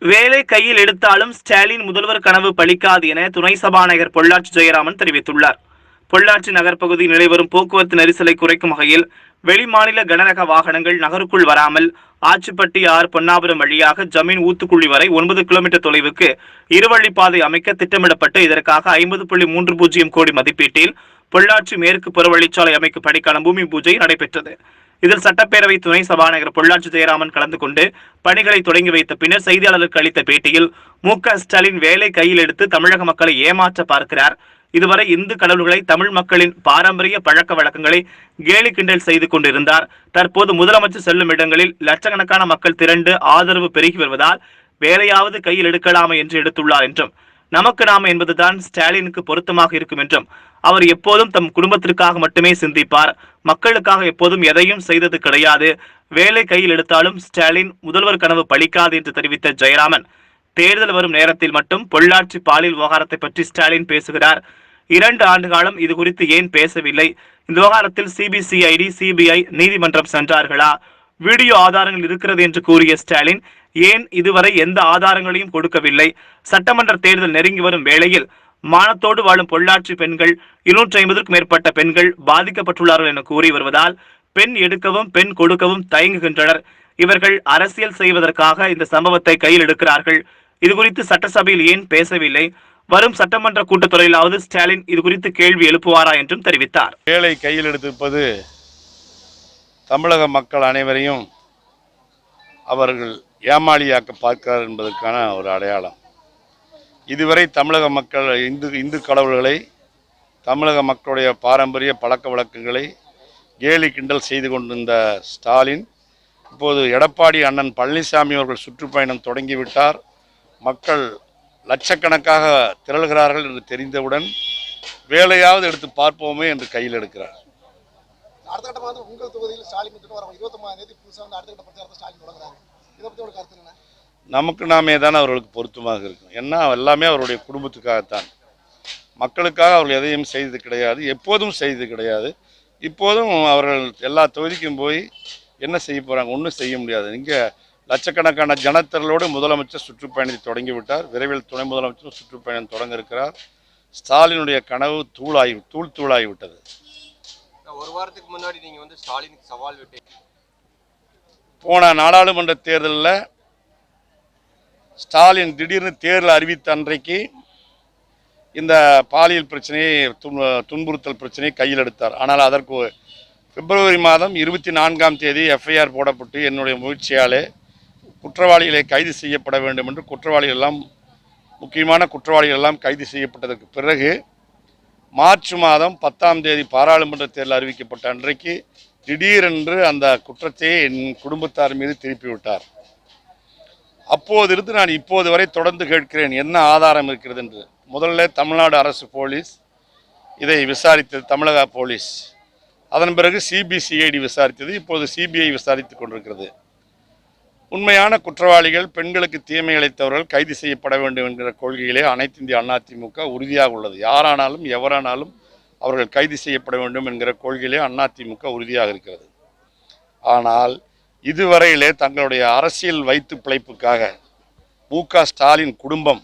வேலை கையில் எடுத்தாலும் ஸ்டாலின் முதல்வர் கனவு பலிக்காது என துணை சபாநாயகர் பொள்ளாச்சி ஜெயராமன் தெரிவித்துள்ளார். பொள்ளாச்சி நகர் பகுதியில் நிலைவரும் போக்குவரத்து நெரிசலை குறைக்கும் வகையில் வெளிமாநில கனரக வாகனங்கள் நகருக்குள் வராமல் ஆச்சிப்பட்டி ஆறு பொன்னாபுரம் வழியாக ஜமீன் ஊத்துக்குழி வரை 9 கிலோமீட்டர் தொலைவுக்கு இருவழிப்பாதை அமைக்க திட்டமிடப்பட்டு இதற்காக 50.30 கோடி மதிப்பீட்டில் பொள்ளாச்சி மேற்கு புறவழிச்சாலை அமைக்கும் பணிக்கான பூமி பூஜை நடைபெற்றது. இதில் சட்டப்பேரவை துணை சபாநாயகர் பொள்ளாச்சி ஜெயராமன் கலந்து கொண்டு பணிகளை தொடங்கி வைத்த பின்னர் செய்தியாளர்களுக்கு அளித்த பேட்டியில் மு.க.ஸ்டாலின் வேலை கையில் எடுத்து தமிழக மக்களை ஏமாற்ற பார்க்கிறார். இதுவரை இந்து கடவுள்களை தமிழ் மக்களின் பாரம்பரிய பழக்க வழக்கங்களை கேலி கிண்டல் செய்து கொண்டிருந்தார். தற்போது முதலமைச்சர் செல்லும் இடங்களில் லட்சக்கணக்கான மக்கள் திரண்டு ஆதரவு பெருகி வருவதால் வேலையாவது கையில் எடுக்கலாமா என்று எடுத்துள்ளார் என்றும், நமக்கு நாம என்பதுதான் ஸ்டாலினுக்கு பொருத்தமாக இருக்கும் என்றும், அவர் எப்போதும் தம் குடும்பத்திற்காக மட்டுமே சிந்திப்பார், மக்களுக்காக எப்போதும் எதையும் செய்தது கிடையாது, வேலை கையில் எடுத்தாலும் ஸ்டாலின் முதல்வர் கனவு பலிக்காது என்று தெரிவித்த ஜெயராமன், தேர்தல் வரும் நேரத்தில் மட்டும் பொள்ளாச்சி பாலியல் விவகாரத்தை பற்றி ஸ்டாலின் பேசுகிறார். 2 ஆண்டு காலம் இது குறித்து ஏன் பேசவில்லை? இந்த விவகாரத்தில் சிபிசிஐடி, சிபிஐ நீதிமன்றம் சென்றார்களா? வீடியோ ஆதாரங்கள் இருக்கிறது என்று கூறிய ஸ்டாலின் ஏன் இதுவரை எந்த ஆதாரங்களையும் கொடுக்கவில்லை? சட்டமன்ற தேர்தல் நெருங்கி வரும் வேளையில் மானத்தோடு வாழும் பொள்ளாச்சி பெண்கள் 250க்கும் மேற்பட்ட பெண்கள் பாதிக்கப்பட்டுள்ளார்கள் என கூறி வருவதால் பெண் எடுக்கவும் பெண் கொடுக்கவும் தயங்குகின்றனர். இவர்கள் அரசியல் செய்வதற்காக இந்த சம்பவத்தை கையில் எடுக்கிறார்கள். இதுகுறித்து சட்டசபையில் ஏன் பேசவில்லை? வரும் சட்டமன்ற கூட்டத்தொடரிலாவது ஸ்டாலின் இதுகுறித்து கேள்வி எழுப்புவாரா என்றும் தெரிவித்தார். வேலை கையில் எடுத்திருப்பது தமிழக மக்கள் அனைவரையும் அவர்கள் ஏமாளியாக்க பார்க்கிறார் என்பதற்கான ஒரு அடையாளம். இதுவரை தமிழக மக்கள் இந்து கடவுள்களை, தமிழக மக்களுடைய பாரம்பரிய பழக்க வழக்கங்களை கேலி கிண்டல் செய்து கொண்டிருந்த ஸ்டாலின் இப்போது எடப்பாடி அண்ணன் பழனிசாமி அவர்கள் சுற்றுப்பயணம் தொடங்கிவிட்டார், மக்கள் லட்சக்கணக்காக திரள்கிறார்கள் என்று தெரிந்தவுடன் வேலையாவது எடுத்து பார்ப்போமே என்று கையில் எடுக்கிறார். அடுத்த கட்டமாக உங்கள் தொகுதியில் ஸ்டாலின் 29 புதுசாக அடுத்த கட்ட பிரச்சாரத்தை ஸ்டாலின் தொடங்குறாங்க. இதை பற்றி ஒரு கருத்து என்ன? நமக்கு நாமே தான் அவர்களுக்கு பொருத்தமாக இருக்கும். ஏன்னா எல்லாமே அவருடைய குடும்பத்துக்காகத்தான், மக்களுக்காக அவர்கள் எதையும் செய்தது கிடையாது, எப்போதும் செய்தது கிடையாது. இப்போதும் அவர்கள் எல்லா தொகுதிக்கும் போய் என்ன செய்ய போகிறாங்க? ஒன்றும் செய்ய முடியாது. இங்கே லட்சக்கணக்கான ஜனத்திரளோடு முதலமைச்சர் சுற்றுப்பயணத்தை தொடங்கிவிட்டார். விரைவில் துணை முதலமைச்சர் சுற்றுப்பயணம் தொடங்க இருக்கிறார். ஸ்டாலினுடைய கனவு தூளாகிவிட்டது. ஒரு வாரத்துக்கு முன்னாடி நீங்க ஸ்டாலினுக்கு சவால் விட்டு போன நாடாளுமன்ற தேர்தலில் ஸ்டாலின் திடீர்னு தேர்தல் அறிவித்த அன்றைக்கு இந்த பாலியல் பிரச்சனையை, துன்புறுத்தல் பிரச்சனையை கையில் எடுத்தார். ஆனால் அதற்கு பிப்ரவரி மாதம் 24ஆம் தேதி எஃப்ஐஆர் போடப்பட்டு என்னுடைய முயற்சியாலே குற்றவாளிகளை கைது செய்யப்பட வேண்டும் என்று முக்கியமான குற்றவாளிகள் எல்லாம் கைது செய்யப்பட்டதற்கு பிறகு மார்ச் மாதம் 10ஆம் தேதி பாராளுமன்ற தேர்தல் அறிவிக்கப்பட்ட அன்றைக்கு திடீரென்று அந்த குற்றத்தை என் குடும்பத்தார் மீது திருப்பிவிட்டார். அப்போதிருந்து நான் இப்போது வரை தொடர்ந்து கேட்கிறேன், என்ன ஆதாரம் இருக்கிறது என்று. முதல்ல தமிழ்நாடு அரசு போலீஸ் இதை விசாரித்தது, தமிழக போலீஸ். அதன் பிறகு சிபிசிஐடி விசாரித்தது, இப்போது சிபிஐ விசாரித்து கொண்டிருக்கிறது. உண்மையான குற்றவாளிகள், பெண்களுக்கு தீமை இழைத்தவர்கள் கைது செய்யப்பட வேண்டும் என்கிற கொள்கையிலே அனைத்து இந்திய அண்ணா திமுக உறுதியாக உள்ளது. யாரானாலும் எவரானாலும் அவர்கள் கைது செய்யப்பட வேண்டும் என்கிற கொள்கையிலே அண்ணா திமுக உறுதியாக இருக்கிறது. ஆனால் இதுவரையிலே தங்களுடைய அரசியல் வைத்து பிழைப்புக்காக மு.க. ஸ்டாலின் குடும்பம்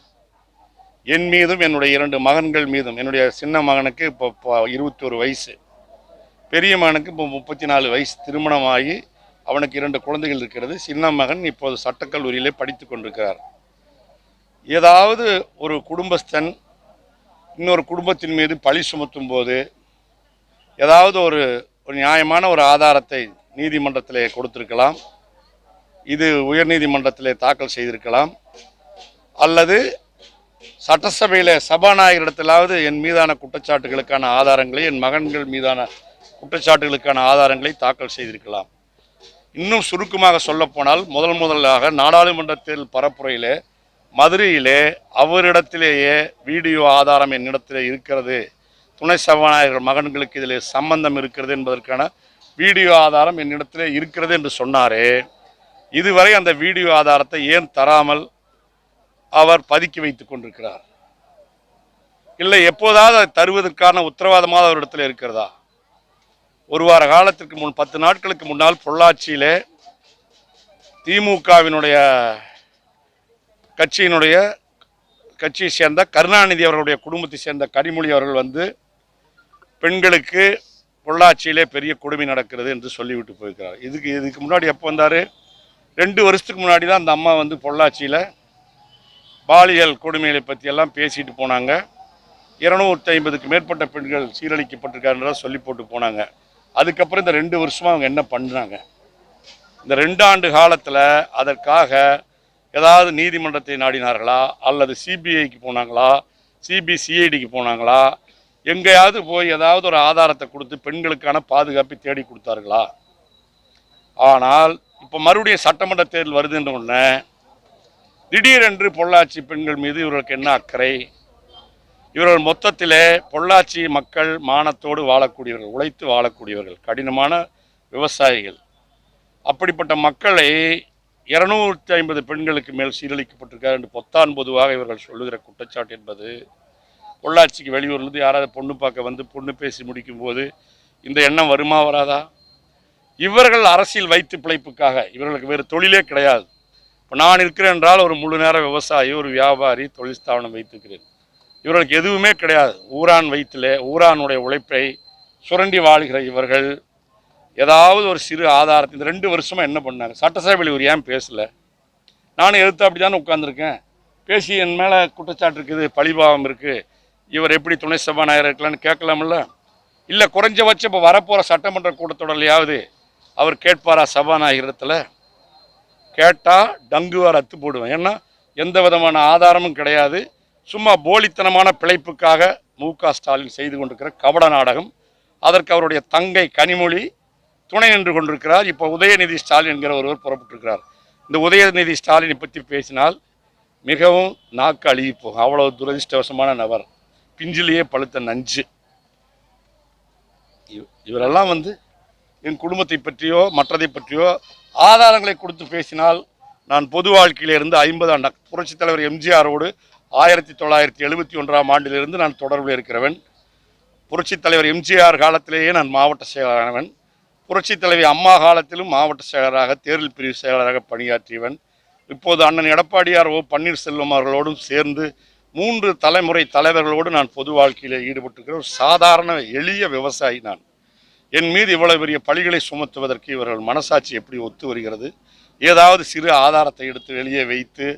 என் மீதும் என்னுடைய 2 மகன்கள் மீதும், என்னுடைய சின்ன மகனுக்கு இப்போ 21 வயசு, பெரிய மகனுக்கு இப்போ 34 வயசு, திருமணமாகி அவனுக்கு 2 குழந்தைகள் இருக்கிறது. சின்ன மகன் இப்போது சட்டக்கல்லூரியிலே படித்து கொண்டிருக்கிறார். ஏதாவது ஒரு குடும்பஸ்தன் இன்னொரு குடும்பத்தின் மீது பழி சுமத்தும் போது ஏதாவது ஒரு நியாயமான ஒரு ஆதாரத்தை நீதிமன்றத்திலே கொடுத்திருக்கலாம், இது உயர்நீதிமன்றத்திலே தாக்கல் செய்திருக்கலாம், அல்லது சட்டசபையில் சபாநாயகரிடத்திலாவது என் மீதான குற்றச்சாட்டுகளுக்கான ஆதாரங்களை, என் மகன்கள் மீதான குற்றச்சாட்டுகளுக்கான ஆதாரங்களை தாக்கல் செய்திருக்கலாம். இன்னும் சுருக்கமாக சொல்லப்போனால் முதலாக நாடாளுமன்ற தேர்தல் பரப்புரையிலே மதுரையிலே அவரிடத்திலேயே வீடியோ ஆதாரம் என்னிடத்திலே இருக்கிறது, துணை சபாநாயகர் மகன்களுக்கு இதில் சம்பந்தம் இருக்கிறது என்பதற்கான வீடியோ ஆதாரம் என்னிடத்திலே இருக்கிறது என்று சொன்னாரே, இதுவரை அந்த வீடியோ ஆதாரத்தை ஏன் தராமல் அவர் பதுக்கி வைத்துக் கொண்டிருக்கிறார்? இல்லை எப்போதாவது அதை தருவதற்கான உத்தரவாதமாக அவரிடத்தில் இருக்கிறதா? ஒரு வார காலத்திற்கு முன் 10 நாட்களுக்கு முன்னால் பொள்ளாச்சியிலே திமுகவினுடைய கட்சியை சேர்ந்த கருணாநிதி அவர்களுடைய குடும்பத்தை சேர்ந்த கனிமொழி அவர்கள் வந்து பெண்களுக்கு பொள்ளாச்சியிலே பெரிய கொடுமை நடக்கிறது என்று சொல்லிவிட்டு போயிருக்கிறார். இதுக்கு முன்னாடி எப்போ வந்தார்? 2 வருஷத்துக்கு முன்னாடி தான் அந்த அம்மா வந்து பொள்ளாச்சியில் பாலியல் கொடுமைகளை பற்றியெல்லாம் பேசிட்டு போனாங்க. 250க்கு மேற்பட்ட பெண்கள் சீரழிக்கப்பட்டிருக்காருன்றத சொல்லி போட்டு போனாங்க. அதுக்கப்புறம் இந்த 2 வருஷமாக அவங்க என்ன பண்ணுறாங்க? இந்த 2 ஆண்டு காலத்தில் அதற்காக ஏதாவது நீதிமன்றத்தை நாடினார்களா, அல்லது சிபிஐக்கு போனாங்களா, சிபிசிஐடிக்கு போனாங்களா, எங்கேயாவது போய் ஏதாவது ஒரு ஆதாரத்தை கொடுத்து பெண்களுக்கான பாதுகாப்பை தேடி கொடுத்தார்களா? ஆனால் இப்போ மறுபடியும் சட்டமன்ற தேர்தல் வருதுன்ற உடனே திடீரென்று பொள்ளாச்சி பெண்கள் மீது இவர்களுக்கு என்ன அக்கறை? இவர்கள் மொத்தத்திலே பொள்ளாச்சி மக்கள் மானத்தோடு வாழக்கூடியவர்கள், உழைத்து வாழக்கூடியவர்கள், கடினமான விவசாயிகள். அப்படிப்பட்ட மக்களை 250 பெண்களுக்கு மேல் சீரழிக்கப்பட்டிருக்கார் என்று பொத்தான் பொதுவாக இவர்கள் சொல்லுகிற குற்றச்சாட்டு என்பது, பொள்ளாச்சிக்கு வெளியூர்லேருந்து யாராவது பொண்ணு பார்க்க வந்து பொண்ணு பேசி முடிக்கும் போது இந்த எண்ணம் வருமா வராதா? இவர்கள் அரசியல் வைத்து பிழைப்புக்காக, இவர்களுக்கு வேறு தொழிலே கிடையாது. இப்போ நான் இருக்கிறேன் என்றால் ஒரு முழு நேர விவசாயி, ஒரு வியாபாரி, தொழில் ஸ்தாபனம் வைத்திருக்கிறேன். இவர்களுக்கு எதுவுமே கிடையாது. ஊரான் வயிற்றிலே ஊரானுடைய உழைப்பை சுரண்டி வாழ்கிற இவர்கள் ஏதாவது ஒரு சிறு ஆதாரத்தை இந்த 2 வருஷமாக என்ன பண்ணாங்க? சட்டசபையில் இவர் ஏன் பேசலை? நானும் எதிர்த்து அப்படி தானே உட்காந்துருக்கேன். பேசி என் மேலே குற்றச்சாட்டு இருக்குது, பழிபாவம் இருக்குது, இவர் எப்படி துணை சபாநாயகர் இருக்கலான்னு கேட்கலாமில்ல? இல்லை குறைஞ்சபட்சம் இப்போ வரப்போகிற சட்டமன்ற கூட்டத்தொடர்லையாவது அவர் கேட்பாரா? சபாநாயகரத்தில் கேட்டால் டங்குவார் அத்து போடுவேன். ஏன்னா எந்த விதமான ஆதாரமும் கிடையாது. சும்மா போலித்தனமான பிழைப்புக்காக மு.க. ஸ்டாலின் செய்து கொண்டிருக்கிற கபட நாடகம். அதற்கு அவருடைய தங்கை கனிமொழி துணை நின்று கொண்டிருக்கிறார். இப்போ உதயநிதி ஸ்டாலின் என்கிற ஒருவர் புறப்பட்டிருக்கிறார். இந்த உதயநிதி ஸ்டாலினை பற்றி பேசினால் மிகவும் நாக்கு அழுகி போகும். அவ்வளவு துரதிருஷ்டவசமான நபர், பிஞ்சிலேயே பழுத்த நஞ்சு. இவரெல்லாம் வந்து என் குடும்பத்தை பற்றியோ மற்றதை பற்றியோ ஆதாரங்களை கொடுத்து பேசினால், நான் பொது வாழ்க்கையிலிருந்து 50 ஆண்டு புரட்சித் தலைவர் எம்ஜிஆரோடு 1971ஆம் ஆண்டிலிருந்து நான் தொடர்பில் இருக்கிறவன். புரட்சித் தலைவர் எம்ஜிஆர் காலத்திலேயே நான் மாவட்ட செயலாளரானவன். புரட்சித் தலைவி அம்மா காலத்திலும் மாவட்ட செயலராக, தேர்தல் பிரிவு செயலராக பணியாற்றியவன். இப்போது அண்ணன் எடப்பாடியார் பன்னீர்செல்வம் அவர்களோடும் சேர்ந்து 3 தலைமுறை தலைவர்களோடு நான் பொது வாழ்க்கையில் ஈடுபட்டிருக்கிற ஒரு சாதாரண எளிய விவசாயி நான். என் மீது இவ்வளவு பெரிய பழிகளை சுமத்துவதற்கு இவர்கள் மனசாட்சி எப்படி ஒத்து வருகிறது? ஏதாவது சிறு ஆதாரத்தை எடுத்து வெளியே வைத்து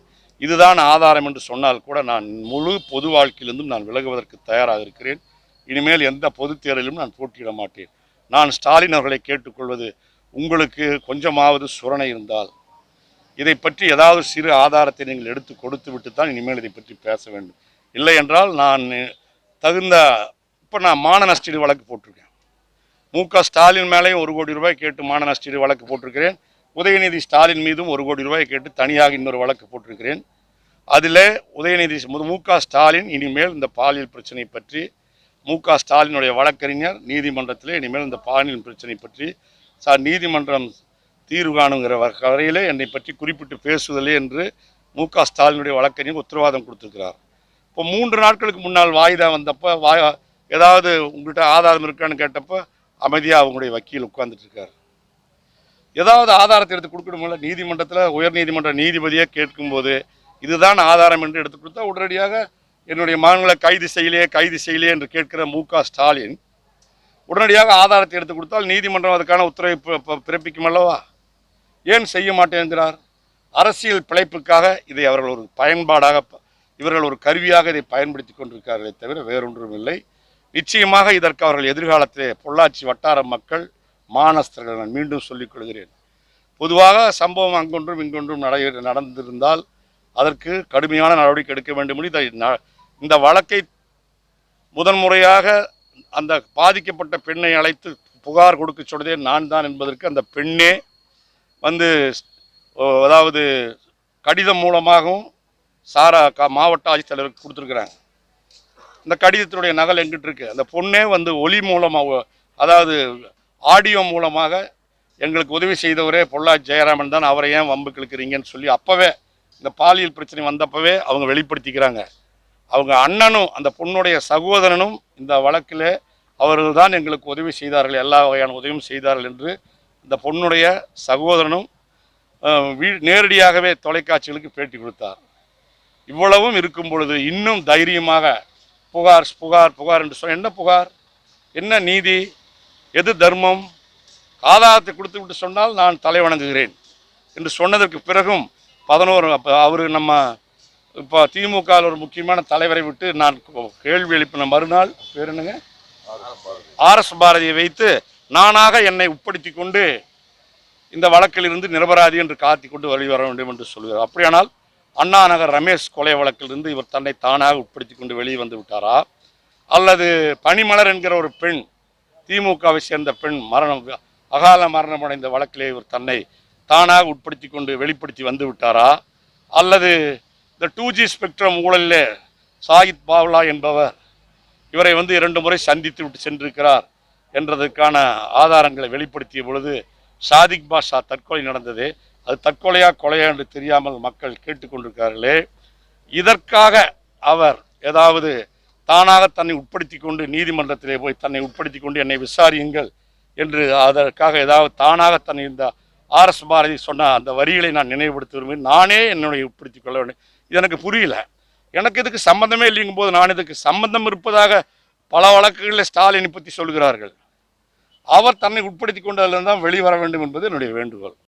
இதுதான் ஆதாரம் என்று சொன்னால் கூட நான் முழு பொது வாழ்க்கையிலிருந்தும் நான் விலகுவதற்கு தயாராக இருக்கிறேன். இனிமேல் எந்த பொது தேர்தலிலும் நான் போட்டியிட மாட்டேன். நான் ஸ்டாலின் அவர்களை கேட்டுக்கொள்வது, உங்களுக்கு கொஞ்சமாவது சுரணை இருந்தால் இதை பற்றி ஏதாவது சிறு ஆதாரத்தை நீங்கள் எடுத்து கொடுத்து விட்டு தான் இனிமேல் இதை பற்றி பேச வேண்டும். இல்லை என்றால் நான் தகுந்த இப்போ நான் மான நஷ்டீடு வழக்கு போட்டிருக்கேன். மு.க. ஸ்டாலின் மேலேயும் 1 கோடி ரூபாய் கேட்டு மான நஷ்டீடு வழக்கு போட்டிருக்கிறேன். உதயநிதி ஸ்டாலின் மீதும் 1 கோடி ரூபாய் கேட்டு தனியாக இன்னொரு வழக்கு போட்டிருக்கிறேன். அதில் மு.க. ஸ்டாலின் இனிமேல் இந்த பாலியல் பிரச்சனை பற்றி, மு.க. ஸ்டாலினுடைய வழக்கறிஞர் நீதிமன்றத்தில் இனிமேல் இந்த பாலியல் பிரச்சனை பற்றி நீதிமன்றம் தீர்வு காணுங்கிற வரையிலே என்னை பற்றி குறிப்பிட்டு பேசுவதில்லை என்று மு.க. ஸ்டாலினுடைய வழக்கறிஞர் உத்தரவாதம் கொடுத்திருக்கிறார். இப்போ 3 நாட்களுக்கு முன்னால் வாய்தா வந்தப்போ ஏதாவது உங்கள்கிட்ட ஆதாரம் இருக்கான்னு கேட்டப்போ அமைதியாக அவங்களுடைய வக்கீல் உட்கார்ந்துட்டு இருக்கார். ஏதாவது ஆதாரத்தை எடுத்து கொடுக்கணுமில்ல? நீதிமன்றத்தில் உயர் நீதிமன்ற நீதிபதியே கேட்கும்போது இதுதான் ஆதாரம் என்று எடுத்து கொடுத்தா உடனடியாக என்னுடைய மகன்களை கைது செய்யலையே என்று கேட்கிற மு.க. ஸ்டாலின் உடனடியாக ஆதாரத்தை எடுத்து கொடுத்தால் நீதிமன்றம் அதுக்கான உத்தரவை பிறப்பிக்கும் அல்லவா? ஏன் செய்ய மாட்டேன் என்கிறார்? அரசியல் பிழைப்புக்காக இதை அவர்கள் ஒரு பயன்பாடாக, இவர்கள் ஒரு கருவியாக இதை பயன்படுத்தி கொண்டிருக்கிறார்களே தவிர வேறொன்றும் இல்லை. நிச்சயமாக இதற்கு அவர்கள் எதிர்காலத்திலே பொள்ளாச்சி வட்டார மக்கள் மானஸ்தர்கள். நான் மீண்டும் சொல்லிக் கொள்கிறேன், பொதுவாக சம்பவம் அங்கொன்றும் இங்கொன்றும் நடந்திருந்தால் அதற்கு கடுமையான நடவடிக்கை எடுக்க வேண்டும். இந்த வழக்கை முதன்முறையாக அந்த பாதிக்கப்பட்ட பெண்ணை அழைத்து புகார் கொடுக்க சொன்னதே நான் தான் என்பதற்கு அந்த பெண்ணே வந்து அதாவது கடிதம் மூலமாகவும் மாவட்ட ஆட்சித்தலைவருக்கு கொடுத்துருக்குறாங்க. இந்த கடிதத்தினுடைய நகல் எங்கிட்டு இருக்கு. அந்த பொண்ணே வந்து ஒலி மூலமாக, அதாவது ஆடியோ மூலமாக எங்களுக்கு உதவி செய்தவரே பொள்ளாச்சி ஜெயராமன் தான், அவரை ஏன் வம்புக்கு இழுக்கிறீங்கன்னு சொல்லி அப்போவே இந்த பாலியல் பிரச்சனை வந்தப்பவே அவங்க வெளிப்படுத்திக்கிறாங்க. அவங்க அண்ணனும் அந்த பொண்ணுடைய சகோதரனும் இந்த வழக்கில் அவர்கள் தான் எங்களுக்கு உதவி செய்தார்கள், எல்லா வகையான உதவியும் செய்தார்கள் என்று இந்த பொண்ணுடைய சகோதரனும் நேரடியாகவே தொலைக்காட்சிகளுக்கு பேட்டி கொடுத்தார். இவ்வளவும் இருக்கும் பொழுது இன்னும் தைரியமாக புகார் புகார் புகார் என்று சொன்ன என்ன புகார், என்ன நீதி, எது தர்மம்? ஆதாரத்தை கொடுத்து விட்டு சொன்னால் நான் தலை வணங்குகிறேன் என்று சொன்னதற்கு பிறகும் 11 அவர் நம்ம இப்போ திமுக ஒரு முக்கியமான தலைவரை விட்டு நான் கேள்வி எழுப்பின மறுநாள் பேர் என்னங்க ஆர்எஸ் பாரதியை வைத்து நானாக என்னை உட்படுத்தி கொண்டு இந்த வழக்கில் இருந்து நிரபராதி என்று காத்தி கொண்டு வெளிவர வேண்டும் என்று சொல்கிறார். அப்படியானால் அண்ணா நகர் ரமேஷ் கொலை வழக்கிலிருந்து இவர் தன்னை தானாக உட்படுத்தி கொண்டு வெளியே வந்து விட்டாரா, அல்லது பனிமலர் என்கிற ஒரு பெண் திமுகவை சேர்ந்த பெண் அகால மரணமடைந்த வழக்கிலே இவர் தன்னை தானாக உட்படுத்தி கொண்டு வெளிப்படுத்தி வந்து விட்டாரா, அல்லது இந்த 2G ஸ்பெக்ட்ரம் ஊழலிலே சாகித் பாவ்லா என்பவர் இவரை 2 முறை சந்தித்து விட்டு சென்றிருக்கிறார் என்றதற்கான ஆதாரங்களை வெளிப்படுத்திய பொழுது சாதிக் பாஷா தற்கொலை நடந்தது. அது தற்கொலையா கொலையா என்று தெரியாமல் மக்கள் கேட்டுக்கொண்டிருக்கிறார்களே. இதற்காக அவர் ஏதாவது தானாக தன்னை உட்படுத்தி கொண்டு நீதிமன்றத்திலே போய் தன்னை உட்படுத்தி கொண்டு என்னை விசாரியுங்கள் என்று அதற்காக ஏதாவது தானாக தன்னை இந்த ஆர்எஸ் பாரதி சொன்ன அந்த வரிகளை நான் நினைவுபடுத்த விரும்புகிறேன். நானே என்னுடைய உட்படுத்திக் கொள்ள வேண்டும். இது எனக்கு புரியல. எனக்கு இதுக்கு சம்பந்தமே இல்லைங்கும் போது நான் இதுக்கு சம்பந்தம் இருப்பதாக பல வழக்குகளில் ஸ்டாலினை பற்றி சொல்கிறார்கள். அவர் தன்னை உட்படுத்தி கொண்டதிலிருந்து தான் வெளிவர வேண்டும் என்பது என்னுடைய வேண்டுகோள்.